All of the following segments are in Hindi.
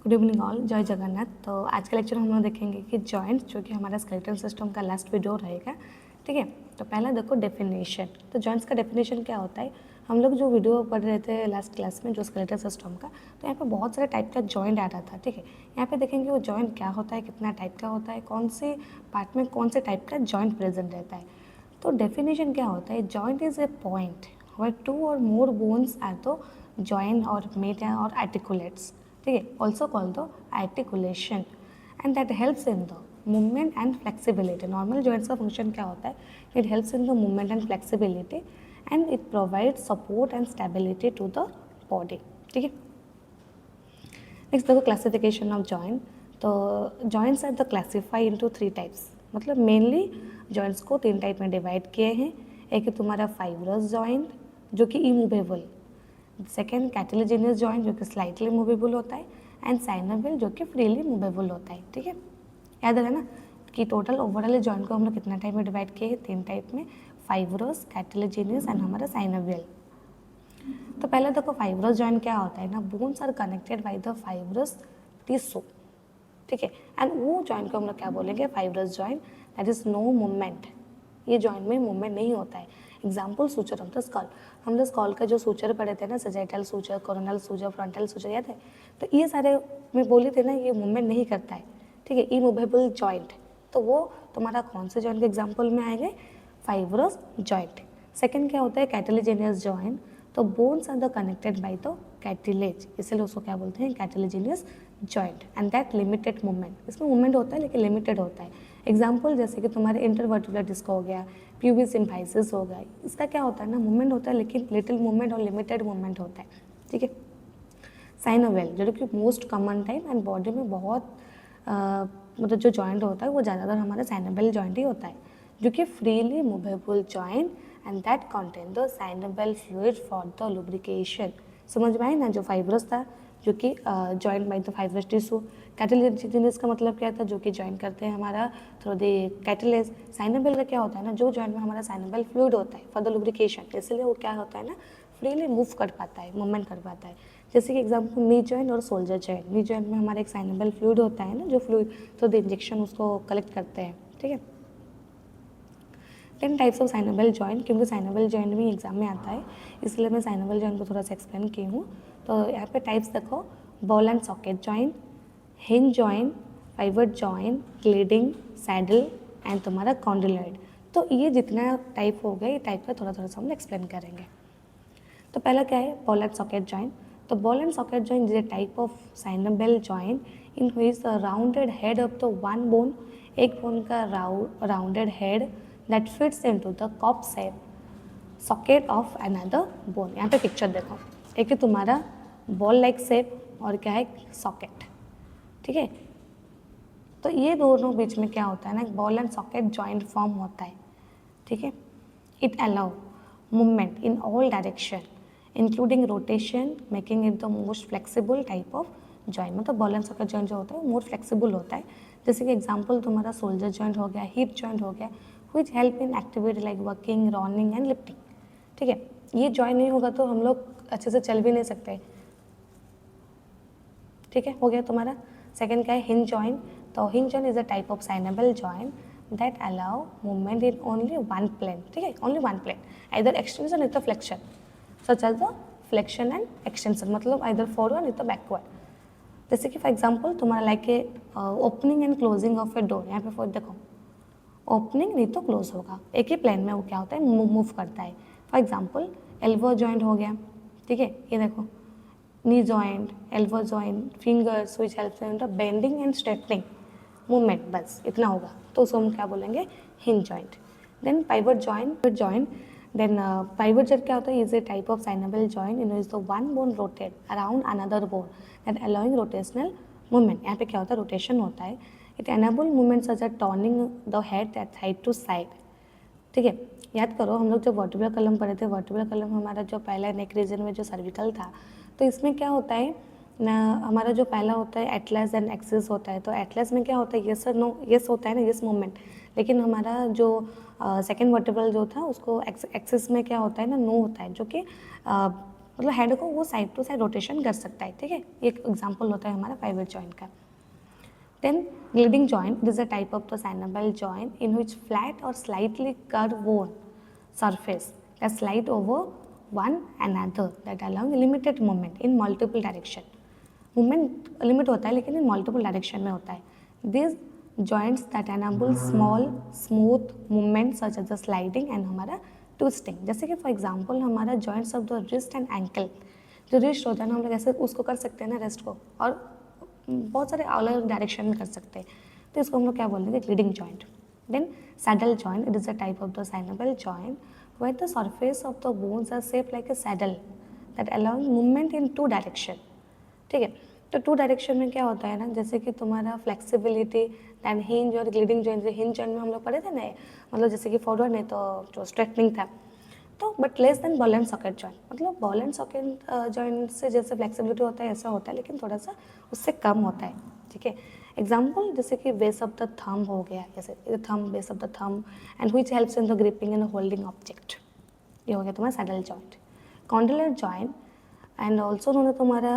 गुड इवनिंग ऑल, जय जगन्नाथ। तो आज के लेक्चर में हम लोग देखेंगे कि जॉइंट्स, जो कि हमारा स्केलेटल सिस्टम का लास्ट वीडियो रहेगा। ठीक है, तो पहला देखो डेफिनेशन। तो जॉइंट्स का डेफिनेशन क्या होता है, हम लोग जो वीडियो पढ़ रहे थे लास्ट क्लास में जो स्केलेटल सिस्टम का, तो यहाँ पे बहुत सारे टाइप का जॉइंट आ रहा था। ठीक है, यहाँ पे देखेंगे वो जॉइंट क्या होता है, कितना टाइप का होता है, कौन से पार्ट में कौन से टाइप का जॉइंट प्रेजेंट रहता है। तो डेफिनेशन क्या होता है, joint is a point where two or more bones are the join or mate or articulates. ठीक है, also called the articulation, and that helps in the movement and flexibility. Normal joints का function क्या होता है, it helps in the movement and flexibility and it provides support and stability to the body. ठीक है, नेक्स्ट देखो क्लासिफिकेशन ऑफ जॉइंट। तो joints are the classify into 3 types, मतलब मेनली जॉइंट्स को 3 टाइप में डिवाइड किए हैं। एक है तुम्हारा फाइब्रस जॉइंट जो कि इमूवेबल, सेकेंड कैटिलेजिनियस जॉइंट जो कि स्लाइटली मूवेबल होता है, एंड साइनोवियल जो कि फ्रीली मूवेबल होता है। ठीक है, याद रहे ना कि टोटल ओवरऑल जॉइंट को हम लोग कितना टाइप में डिवाइड किए हैं, 3 टाइप में, फाइब्रस, कैटिलेजिनियस एंड हमारा साइनोवियल। तो पहले देखो फाइब्रस जॉइंट क्या होता है ना, bones are connected by the fibrous tissue. ठीक है, एंड वो जॉइंट को हम लोग क्या बोलेंगे, fibrous joint, that is no movement. ये जॉइंट में मूवमेंट नहीं होता है। Example suture of the skull, हम लोग स्कल का जो सूचर पढ़े थे ना, sagittal suture, coronal suture, frontal suture, याद है। तो ये सारे मैं बोली थे ना, ये मूवमेंट नहीं करता है। ठीक है, इमूवेबल जॉइंट, तो वो तुम्हारा कौन से जॉइंट के एग्जाम्पल में आएंगे, फाइब्रस जॉइंट। सेकेंड क्या होता है, कैटिलेजिनियस जॉइंट। तो bones are the connected by the cartilage, इसलिए उसको क्या बोलते हैं, cartilaginous joint, and that limited movement, इसमें मूवमेंट होता है लेकिन लिमिटेड होता है। एग्जाम्पल जैसे कि तुम्हारे इंटरवर्टिब्रल डिस्क हो गया, प्यूबिस सिम्फाइसिस हो गया, इसका क्या होता है ना, मूवमेंट होता है लेकिन लिटिल मूवमेंट और लिमिटेड मूवमेंट होता है। ठीक है, साइनोवेल जो कि most common type and body में बहुत मतलब जो जॉइंट होता है वो ज़्यादातर हमारा साइनोवेल जॉइंट ही होता है, जो कि freely movable joint and that contain the synovial fluid for the lubrication. समझ में आए ना, जो फाइब्रस था जो कि joint by the fibrous tissue, cartilaginous का मतलब क्या था, जो कि जॉइंट करते हैं हमारा थ्रू द कैटिलेज। साइनोवेल का क्या होता है ना, जो जॉइंट में हमारा साइनोवेल फ्लूइड होता है फॉर द लुब्रिकेशन, इसलिए वो क्या होता है ना, फ्रीली मूव कर पाता है, मूवमेंट कर पाता है। जैसे कि एग्जाम्पल नी जॉइंट और सोल्जर जॉइंट। नी जॉइंट में हमारा एक साइनोवेल फ्लूइड होता है ना, जो फ्लूइड थ्रू द इंजेक्शन उसको कलेक्ट करते हैं। ठीक है, 10 टाइप्स ऑफ साइनोवेल जॉइंट, क्योंकि साइनोवेल जॉइंट भी एग्जाम में आता है इसलिए मैं साइनोवेल जॉइंट को थोड़ा सा एक्सप्लेन की हूँ। तो यहाँ पे टाइप्स देखो, ball and socket joint, hinge joint, pivot joint, gliding, saddle and तुम्हारा कॉन्डिलॉइड। तो ये जितना टाइप हो गया, ये टाइप का थोड़ा थोड़ा सा हम एक्सप्लेन करेंगे। तो पहला क्या है, बॉल एंड सॉकेट जॉइंट। तो ball and socket joint is a type of synovial joint in which the rounded head of the one bone, एक बोन का rounded head that fits into the cup shape socket of another bone. यहाँ पे पिक्चर देखो, एक है तुम्हारा बॉल लाइक शेप और क्या है, सॉकेट। ठीक है, तो ये दोनों बीच में क्या होता है ना, ball and socket joint form होता है। ठीक है, it allow movement in all direction including rotation, making it the most flexible type of joint. मतलब बॉल एंड सॉकेट जॉइंट जो होता है वो मोर फ्लेक्सिबल होता है। जैसे कि एग्जाम्पल तुम्हारा सोल्जर जॉइंट हो गया, हिप जॉइंट हो गया, which help in activity like working, running and lifting. ठीक है, ये जॉइंट नहीं होगा तो हम लोग अच्छे से चल भी नहीं सकते। ठीक है, हो गया तुम्हारा। सेकंड क्या है, हिंज जॉइंट। तो hinge joint is a type of synovial joint that allow movement in only one plane. ठीक है, only one plane, either extension नहीं तो flexion, such as the flexion and extension, मतलब आइदर फॉरवर्ड नहीं तो बैकवर्ड। जैसे कि फॉर एग्जाम्पल तुम्हारा like a opening and closing of a door. यहाँ पे फॉर देखो, ओपनिंग नहीं तो क्लोज होगा, एक ही प्लेन में वो क्या होता है, मूव करता है। फॉर एग्जाम्पल एल्बो जॉइंट हो गया। ठीक है, ये देखो, knee joint, elbow joint, fingers which helps in the bending and straightening movement, बस इतना होगा तो उसको हम क्या बोलेंगे, hinge joint. Then pivot joint then pivot joint क्या होता है, is a type of synovial joint in which the one bone rotate around another bone that allowing rotational movement. यहाँ पे क्या होता है, रोटेशन होता है। It enable movement such as turning the head that side to side. ठीक है, याद करो हम लोग जब वर्टिब्रल कॉलम पढ़े थे, वर्टिब्रल कॉलम हमारा जो पहला नेक रीजन में जो सर्विकल था, तो इसमें क्या होता है ना, हमारा जो पहला होता है एटलस एंड एक्सिस होता है। तो एटलस में क्या होता है, यस और नो, यस होता है ना, यस मूवमेंट। लेकिन हमारा जो सेकेंड वर्टिब्रल जो था उसको एक्सिस में क्या होता है ना, नो होता है, जो कि मतलब हेड को वो साइड टू साइड रोटेशन कर सकता है, ठीक है। एक एग्जाम्पल होता है हमारा पाइवट जॉइंट का। Then gliding joint, it is a type of the synovial joint in which flat or slightly curved bone surface that slide over one another that allowing limited movement in multiple direction. Movement limit होता है लेकिन in multiple direction में होता है. These joints that enable small smooth movement such as the sliding and हमारा twisting. जैसे कि for example हमारा joints of the wrist and ankle, जो रिस्ट होता है ना हम लोग ऐसे उसको कर सकते हैं ना रेस्ट को, और बहुत सारे अलग अलग डायरेक्शन में कर सकते हैं, तो इसको हम लोग क्या बोलेंगे, gliding joint. Then saddle joint, it is a type of the synovial joint where the surface of the bones are shaped like a saddle that allowing movement in two direction, ठीक है। तो टू डायरेक्शन में क्या होता है ना, जैसे कि तुम्हारा फ्लेक्सिबिलिटी दैन हिंज और ग्लिडिंग जॉइंट, हिंज जॉइंट में हम लोग पढ़े थे ना, मतलब जैसे कि फॉरवर्ड नहीं तो जो स्ट्रेटनिंग था, तो but less than ball and socket joint, मतलब बॉल एंड सॉकेट जॉइंट से जैसे फ्लेक्सिबिलिटी होता है ऐसा होता है, लेकिन थोड़ा सा उससे कम होता है, ठीक है। एग्जाम्पल जैसे कि बेस ऑफ द थंब हो गया, जैसे thumb, base of the thumb and which helps in the gripping and holding object, ये हो गया तुम्हारा saddle joint. Condylar joint and also उन्होंने तुम्हारा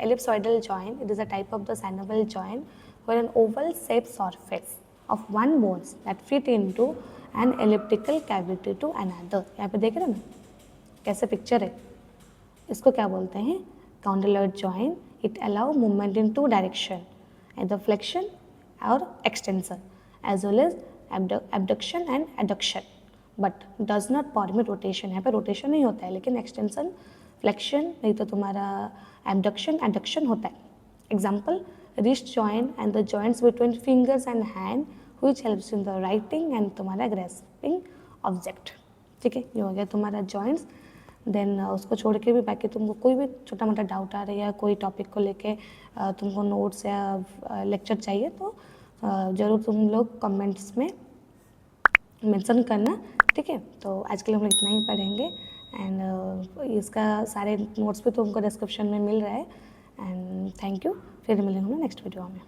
ellipsoidal joint, it is a type of the synovial joint where an oval shaped surface of one bones that fit into an elliptical cavity to another. यहाँ पे देख रहे हो ना कैसे पिक्चर है, इसको क्या बोलते हैं, condylar joint. It allow movement in two direction at the flexion और extension as well as abduction and adduction, but does not permit rotation. यहाँ पे रोटेशन नहीं होता है, लेकिन एक्सटेंशन, फ्लेक्शन नहीं तो तुम्हारा एबडक्शन एडक्शन होता है। Example wrist joint and the joints between fingers and hand which helps in the writing and तुम्हारा ग्रेस्पिंग ऑब्जेक्ट, ठीक है। ये हो गया तुम्हारा जॉइंट्स। देन उसको छोड़ के भी बाकी तुमको कोई भी छोटा मोटा डाउट आ रहा है या कोई टॉपिक को लेके तुमको नोट्स या लेक्चर चाहिए तो ज़रूर तुम लोग कमेंट्स में मेंशन करना, ठीक है। तो आज के लिए हम लोग इतना ही पढ़ेंगे एंड इसका सारे नोट्स भी तुमको डिस्क्रिप्शन में मिल रहा है। एंड थैंक यू, फिर मिलेंगे नेक्स्ट वीडियो में।